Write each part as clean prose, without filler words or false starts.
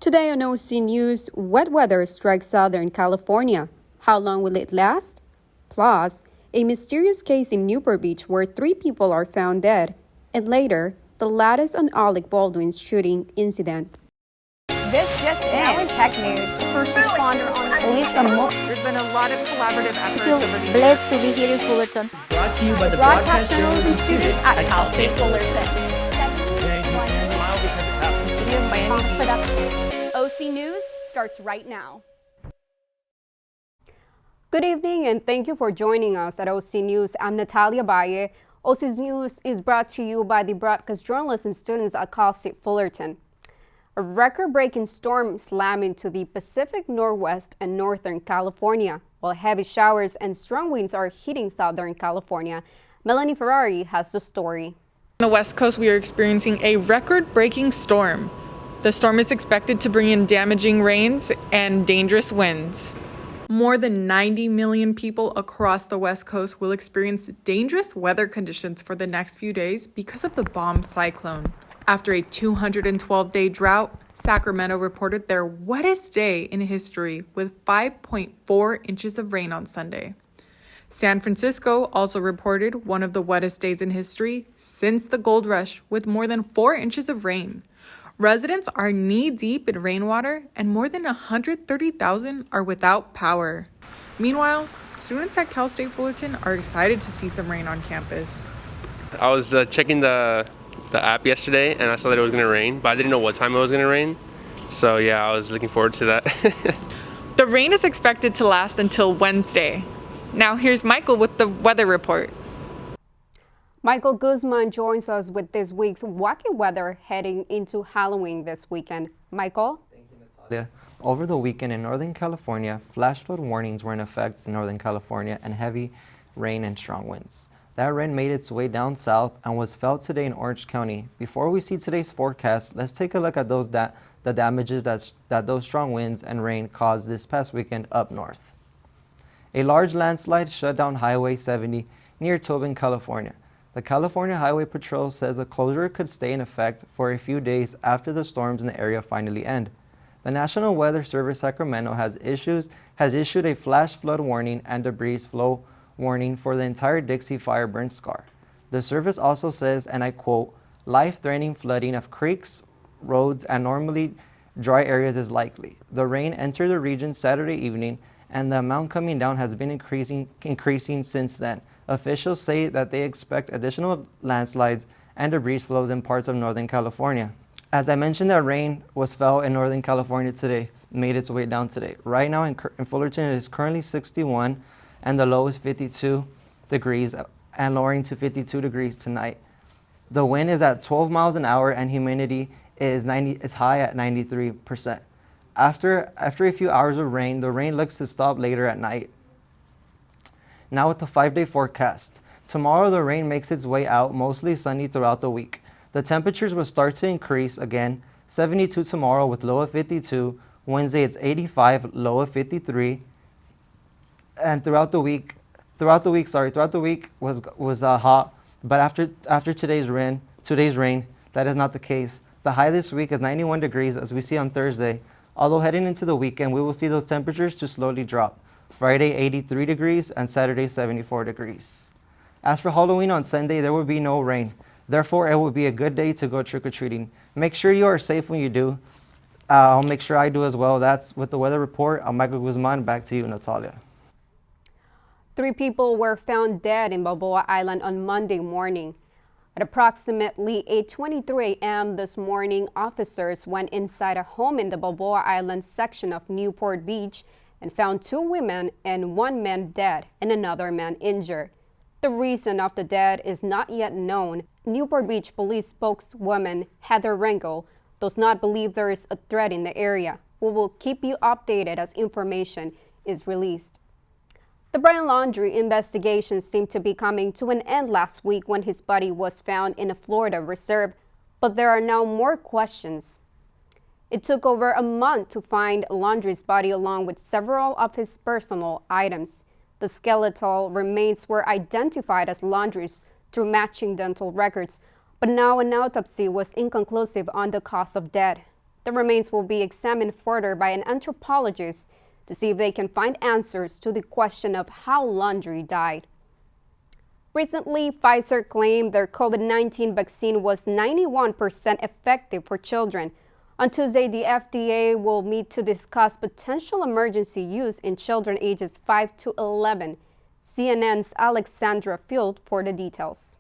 Today on OC News, wet weather strikes Southern California. How long will it last? Plus, a mysterious case in Newport Beach where 3 people are found dead. And later, the latest on Alec Baldwin's shooting incident. This just in tech news. The first responder on There's been a lot of collaborative efforts feel over the years. blessed to be here in Fullerton. Brought to you by the Broadcast Journalism students at Cal State Fullerton. OC News starts right now. Good evening and thank you for joining us at OC News. I'm Natalia Valle. OC News is brought to you by the Broadcast Journalism students at Cal State Fullerton. A record-breaking storm slammed into the Pacific Northwest and Northern California, while heavy showers and strong winds are hitting Southern California. Melanie Ferrari has the story. On the West Coast, we are experiencing a record-breaking storm. The storm is expected to bring in damaging rains and dangerous winds. More than 90 million people across the West Coast will experience dangerous weather conditions for the next few days because of the bomb cyclone. After a 212-day drought, Sacramento reported their wettest day in history with 5.4 inches of rain on Sunday. San Francisco also reported one of the wettest days in history since the gold rush with more than 4 inches of rain. Residents are knee-deep in rainwater and more than 130,000 are without power. Meanwhile, students at Cal State Fullerton are excited to see some rain on campus. I was checking the app yesterday and I saw that it was going to rain, but I didn't know what time it was going to rain. So yeah, I was looking forward to that. The rain is expected to last until Wednesday. Now here's Michael with the weather report. Michael Guzman joins us with this week's wacky weather heading into Halloween this weekend. Michael? Thank you, Natalia. Over the weekend in Northern California, flash flood warnings were in effect in Northern California and heavy rain and strong winds. That rain made its way down south and was felt today in Orange County. Before we see today's forecast, let's take a look at the damages that those strong winds and rain caused this past weekend up north. A large landslide shut down Highway 70 near Tobin, California. The California Highway Patrol says the closure could stay in effect for a few days after the storms in the area finally end. The National Weather Service Sacramento has issued a flash flood warning and debris flow warning for the entire Dixie fire burn scar. The service also says, and I quote, life-threatening flooding of creeks, roads, and normally dry areas is likely. The rain entered the region Saturday evening, and the amount coming down has been increasing since then. Officials say that they expect additional landslides and debris flows in parts of Northern California. As I mentioned, that rain was felt in Northern California today, made its way down today. Right now in Fullerton, it is currently 61, and the low is 52 degrees, and lowering to 52 degrees tonight. The wind is at 12 miles an hour, and humidity is high at 93%. After a few hours of rain, the rain looks to stop later at night. Now with the 5-day forecast. Tomorrow the rain makes its way out, mostly sunny throughout the week. The temperatures will start to increase again. 72 tomorrow with low of 52. Wednesday it's 85, low of 53. And throughout the week was hot. But after today's rain, that is not the case. The high this week is 91 degrees as we see on Thursday. Although heading into the weekend, we will see those temperatures to slowly drop. Friday, 83 degrees, and Saturday, 74 degrees. As for Halloween on Sunday, there will be no rain. Therefore, it will be a good day to go trick-or-treating. Make sure you are safe when you do. I'll make sure I do as well. That's with the weather report. I'm Michael Guzman. Back to you, Natalia. 3 people were found dead in Balboa Island on Monday morning. At approximately 8:23 a.m. this morning, officers went inside a home in the Balboa Island section of Newport Beach and found 2 women and 1 man dead and another man injured. The reason of the death is not yet known. Newport Beach Police spokeswoman Heather Rangel does not believe there is a threat in the area. We will keep you updated as information is released. The Brian Laundrie investigation seemed to be coming to an end last week when his body was found in a Florida reserve, but there are now more questions. It took over a month to find Laundrie's body along with several of his personal items. The skeletal remains were identified as Laundrie's through matching dental records, but now an autopsy was inconclusive on the cause of death. The remains will be examined further by an anthropologist to see if they can find answers to the question of how Laundrie died. Recently, Pfizer claimed their COVID-19 vaccine was 91% effective for children. On Tuesday, the FDA will meet to discuss potential emergency use in children ages 5 to 11. CNN's Alexandra Field for the details.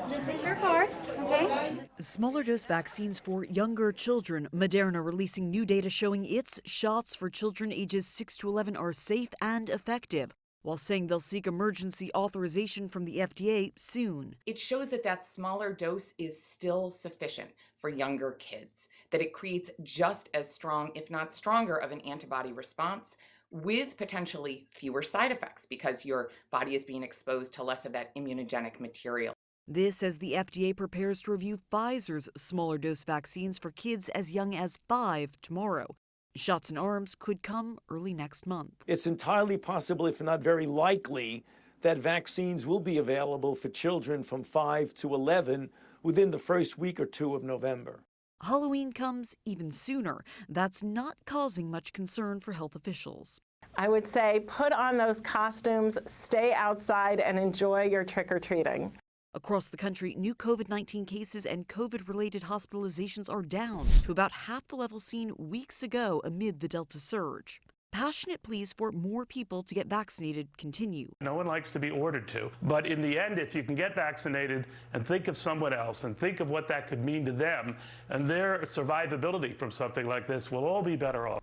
This is your card, okay? Smaller dose vaccines for younger children. Moderna releasing new data showing its shots for children ages 6 to 11 are safe and effective, while saying they'll seek emergency authorization from the FDA soon. It shows that that smaller dose is still sufficient for younger kids, that it creates just as strong, if not stronger, of an antibody response with potentially fewer side effects because your body is being exposed to less of that immunogenic material. This as the FDA prepares to review Pfizer's smaller dose vaccines for kids as young as 5 tomorrow. Shots in arms could come early next month. It's entirely possible, if not very likely, that vaccines will be available for children from 5 to 11 within the first week or two of November. Halloween comes even sooner. That's not causing much concern for health officials. I would say put on those costumes, stay outside, and enjoy your trick-or-treating. Across the country, new COVID-19 cases and COVID-related hospitalizations are down to about half the level seen weeks ago amid the Delta surge. Passionate pleas for more people to get vaccinated continue. No one likes to be ordered to, but in the end, if you can get vaccinated and think of someone else and think of what that could mean to them and their survivability from something like this, we'll all be better off.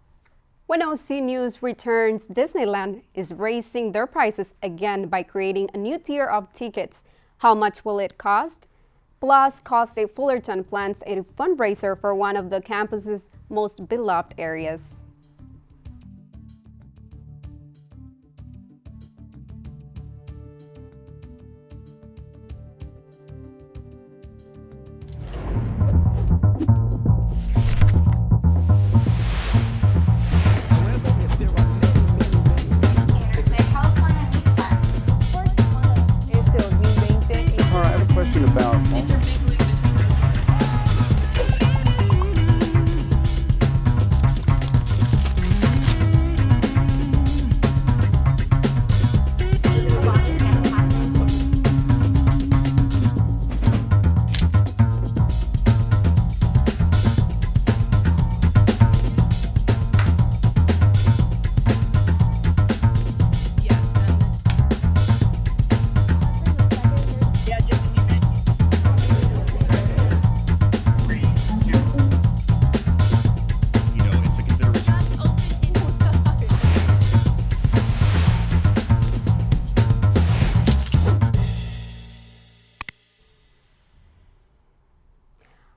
When OC News returns, Disneyland is raising their prices again by creating a new tier of tickets. How much will it cost? Plus, Cost State Fullerton plans a fundraiser for one of the campus's most beloved areas.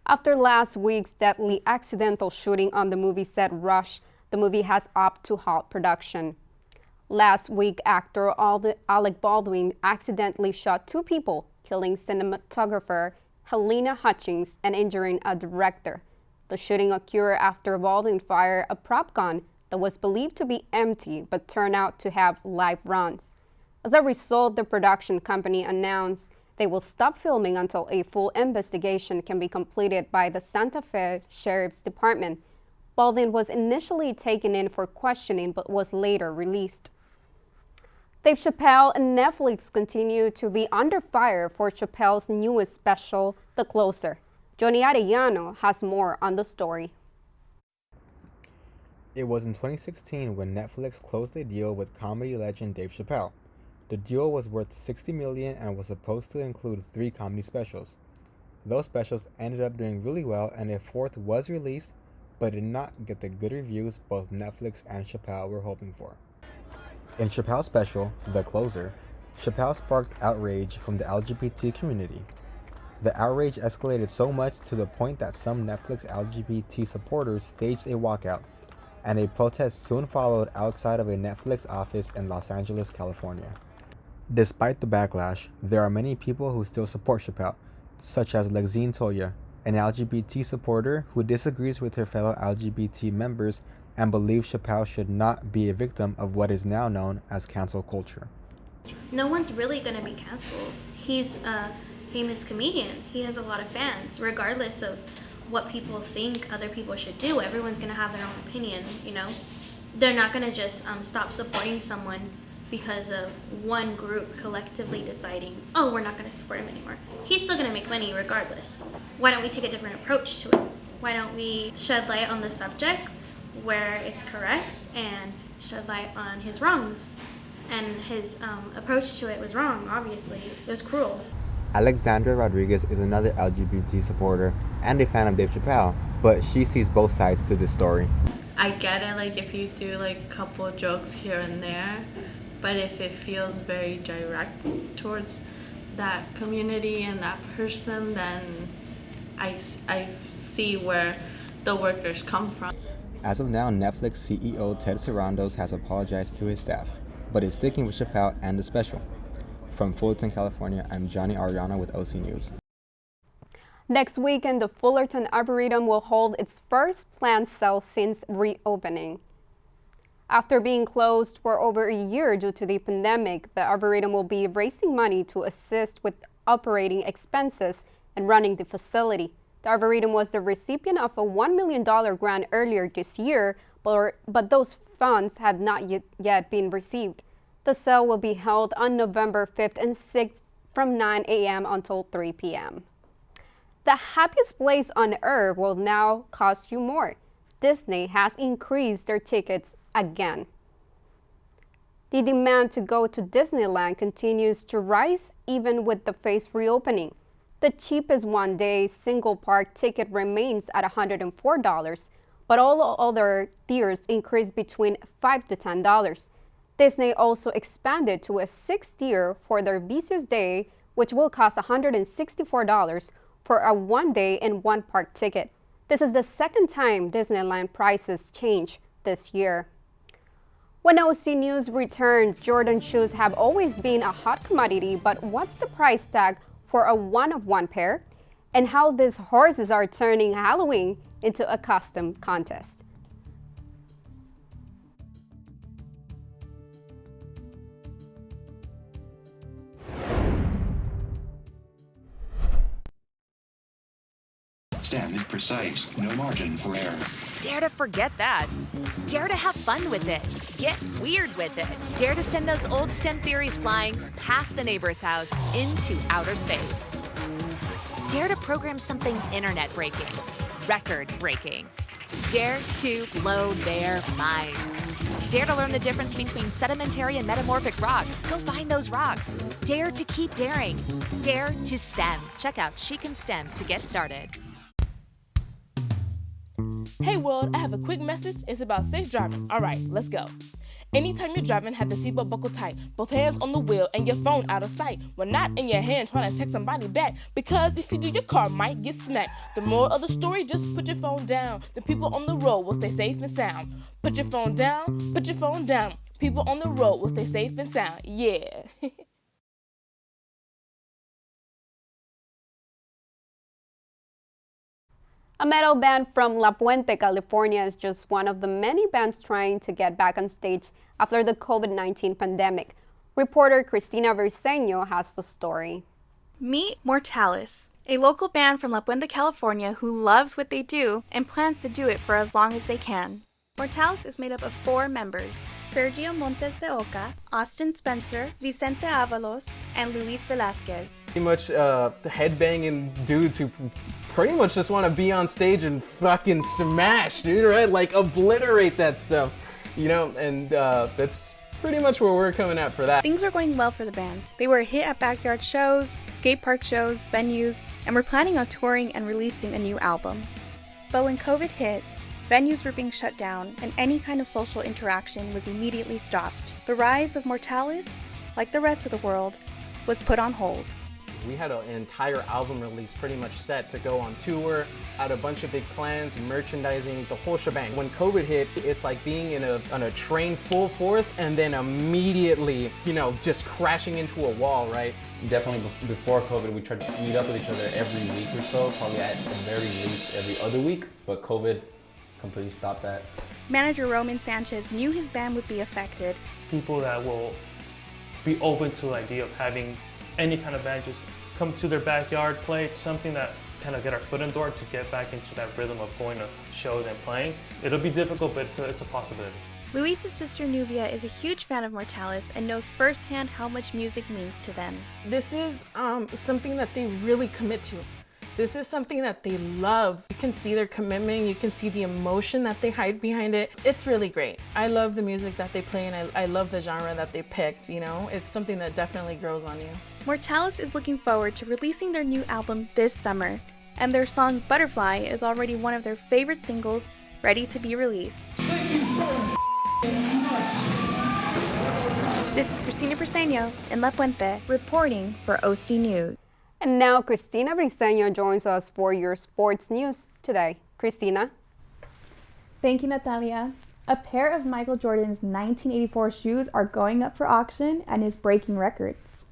After last week's deadly accidental shooting on the movie set Rush, the movie has opted to halt production. Last week, actor Alec Baldwin accidentally shot 2 people, killing cinematographer Helena Hutchings and injuring a director. The shooting occurred after Baldwin fired a prop gun that was believed to be empty but turned out to have live rounds. As a result, the production company announced they will stop filming until a full investigation can be completed by the Santa Fe Sheriff's Department. Baldwin was initially taken in for questioning but was later released. Dave Chappelle and Netflix continue to be under fire for Chappelle's newest special, The Closer. Johnny Arellano has more on the story. It was in 2016 when Netflix closed a deal with comedy legend Dave Chappelle. The deal was worth $60 million and was supposed to include 3 comedy specials. Those specials ended up doing really well, and a 4th was released, but did not get the good reviews both Netflix and Chappelle were hoping for. In Chappelle's special, The Closer, Chappelle sparked outrage from the LGBT community. The outrage escalated so much to the point that some Netflix LGBT supporters staged a walkout, and a protest soon followed outside of a Netflix office in Los Angeles, California. Despite the backlash, there are many people who still support Chappelle, such as Lexine Toya, an LGBT supporter who disagrees with her fellow LGBT members and believes Chappelle should not be a victim of what is now known as cancel culture. No one's really going to be canceled. He's a famous comedian. He has a lot of fans, regardless of what people think other people should do. Everyone's gonna have their own opinion, you know? They're not gonna just stop supporting someone because of one group collectively deciding, oh, we're not gonna support him anymore. He's still gonna make money regardless. Why don't we take a different approach to it? Why don't we shed light on the subject where it's correct and shed light on his wrongs? And his approach to it was wrong, obviously. It was cruel. Alexandra Rodriguez is another LGBT supporter and a fan of Dave Chappelle, but she sees both sides to this story. I get it, like if you do like a couple jokes here and there, but if it feels very direct towards that community and that person, then I see where the workers come from. As of now, Netflix CEO Ted Sarandos has apologized to his staff, but is sticking with Chappelle and the special. From Fullerton, California, I'm Johnny Ariana with OC News. Next weekend, the Fullerton Arboretum will hold its first plant sale since reopening. After being closed for over a year due to the pandemic, the Arboretum will be raising money to assist with operating expenses and running the facility. The Arboretum was the recipient of a $1 million grant earlier this year, but those funds have not yet been received. The sale will be held on November 5th and 6th from 9 a.m. until 3 p.m. The happiest place on earth will now cost you more. Disney has increased their tickets again. The demand to go to Disneyland continues to rise even with the phased reopening. The cheapest one-day single park ticket remains at $104, but all other tiers increased between $5 to $10. Disney also expanded to a sixth tier for their busiest day, which will cost $164 for a one-day and one-park ticket. This is the second time Disneyland prices change this year. When OC News returns, Jordan shoes have always been a hot commodity, but what's the price tag for a one-of-one pair? And how these horses are turning Halloween into a custom contest. Stem is precise, no margin for error. Dare to forget that. Dare to have fun with it. Get weird with it. Dare to send those old STEM theories flying past the neighbor's house into outer space. Dare to program something internet-breaking, record-breaking. Dare to blow their minds. Dare to learn the difference between sedimentary and metamorphic rock. Go find those rocks. Dare to keep daring. Dare to STEM. Check out She Can STEM to get started. Hey world, I have a quick message. It's about safe driving. All right, let's go. Anytime you're driving, have the seatbelt buckled tight. Both hands on the wheel and your phone out of sight. When not in your hand trying to text somebody back. Because if you do, your car might get smacked. The moral of the story, just put your phone down. The people on the road will stay safe and sound. Put your phone down, put your phone down. People on the road will stay safe and sound. Yeah. A metal band from La Puente, California is just one of the many bands trying to get back on stage after the COVID-19 pandemic. Reporter Cristina Briseño has the story. Meet Mortalis, a local band from La Puente, California who loves what they do and plans to do it for as long as they can. Mortalis is made up of 4 members: Sergio Montes de Oca, Austin Spencer, Vicente Avalos, and Luis Velasquez. Pretty much headbanging dudes who pretty much just want to be on stage and fucking smash, dude, right? Like obliterate that stuff, you know, and that's pretty much where we're coming at for that. Things are going well for the band. They were a hit at backyard shows, skate park shows, venues, and were planning on touring and releasing a new album. But when COVID hit, venues were being shut down and any kind of social interaction was immediately stopped. The rise of Mortalis, like the rest of the world, was put on hold. We had an entire album release pretty much set to go on tour, had a bunch of big plans, merchandising, the whole shebang. When COVID hit, it's like being on a train full force and then immediately, you know, just crashing into a wall, right? Definitely before COVID, we tried to meet up with each other every week or so, probably at the very least every other week, but COVID completely stopped that. Manager Roman Sanchez knew his band would be affected. People that will be open to the idea of having any kind of band just come to their backyard, play something that kind of get our foot in the door to get back into that rhythm of going to shows and playing. It'll be difficult, but it's a possibility. Luis's sister Nubia is a huge fan of Mortalis and knows firsthand how much music means to them. This is something that they really commit to. This is something that they love. You can see their commitment, you can see the emotion that they hide behind it. It's really great. I love the music that they play and I love the genre that they picked, you know? It's something that definitely grows on you. Mortalis is looking forward to releasing their new album this summer, and their song Butterfly is already one of their favorite singles, ready to be released. This is Cristina Briseño in La Puente, reporting for OC News. And now Cristina Briseño joins us for your sports news today. Cristina. Thank you, Natalia. A pair of Michael Jordan's 1984 shoes are going up for auction and is breaking records.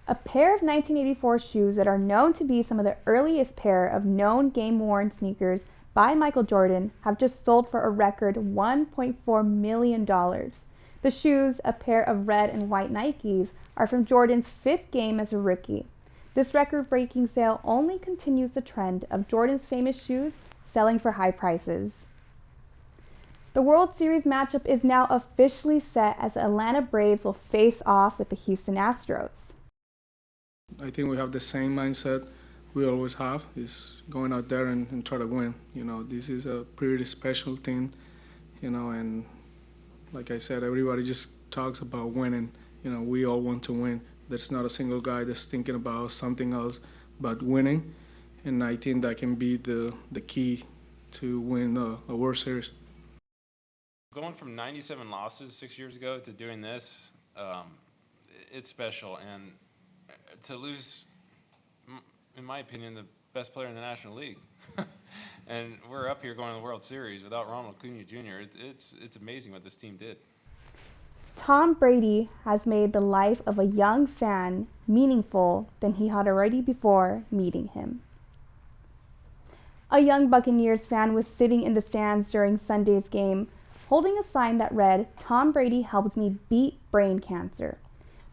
A pair of 1984 shoes that are known to be some of the earliest pair of known game-worn sneakers by Michael Jordan have just sold for a record $1.4 million. The shoes, a pair of red and white Nikes, are from Jordan's 5th game as a rookie. This record-breaking sale only continues the trend of Jordan's famous shoes selling for high prices. The World Series matchup is now officially set as the Atlanta Braves will face off with the Houston Astros. I think we have the same mindset we always have, is going out there and try to win. You know, this is a pretty special thing, you know, and like I said, everybody just talks about winning. You know, we all want to win. There's not a single guy that's thinking about something else but winning, and I think that can be the key to win a World Series. Going from 97 losses 6 years ago to doing this, it's special, and to lose, in my opinion, the best player in the National League. And we're up here going to the World Series without Ronald Acuna Jr. It's amazing what this team did. Tom Brady has made the life of a young fan meaningful than he had already before meeting him. A young Buccaneers fan was sitting in the stands during Sunday's game, holding a sign that read, "Tom Brady helped me beat brain cancer."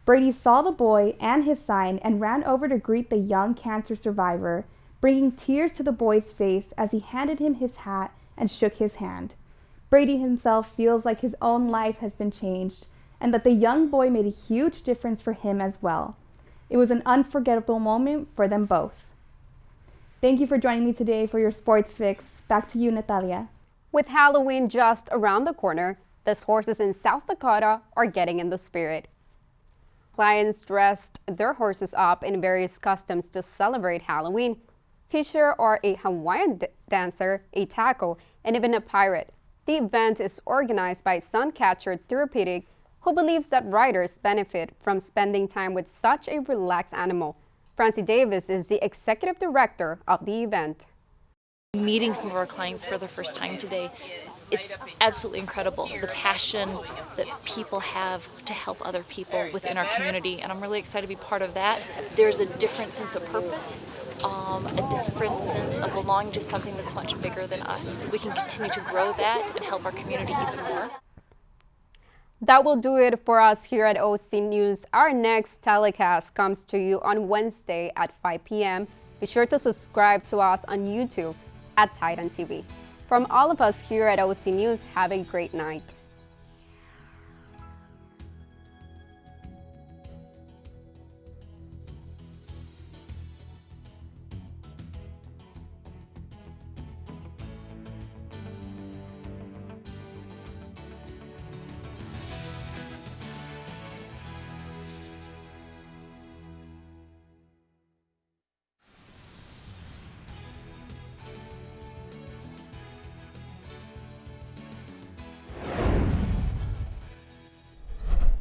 Brady saw the boy and his sign and ran over to greet the young cancer survivor, bringing tears to the boy's face as he handed him his hat and shook his hand. Brady himself feels like his own life has been changed and that the young boy made a huge difference for him as well. It was an unforgettable moment for them both. Thank you for joining me today for your Sports Fix. Back to you, Natalia. With Halloween just around the corner, these horses in South Dakota are getting in the spirit. Clients dressed their horses up in various costumes to celebrate Halloween. Fisher are a Hawaiian dancer, a taco, and even a pirate. The event is organized by Suncatcher Therapeutic, who believes that riders benefit from spending time with such a relaxed animal. Francie Davis is the executive director of the event. Meeting some of our clients for the first time today, it's absolutely incredible, the passion that people have to help other people within our community, and I'm really excited to be part of that. There's a different sense of purpose, a different sense of belonging to something that's much bigger than us. We can continue to grow that and help our community even more. That will do it for us here at OC News. Our next telecast comes to you on Wednesday at 5 p.m. Be sure to subscribe to us on YouTube at Titan TV. From all of us here at OC News, have a great night.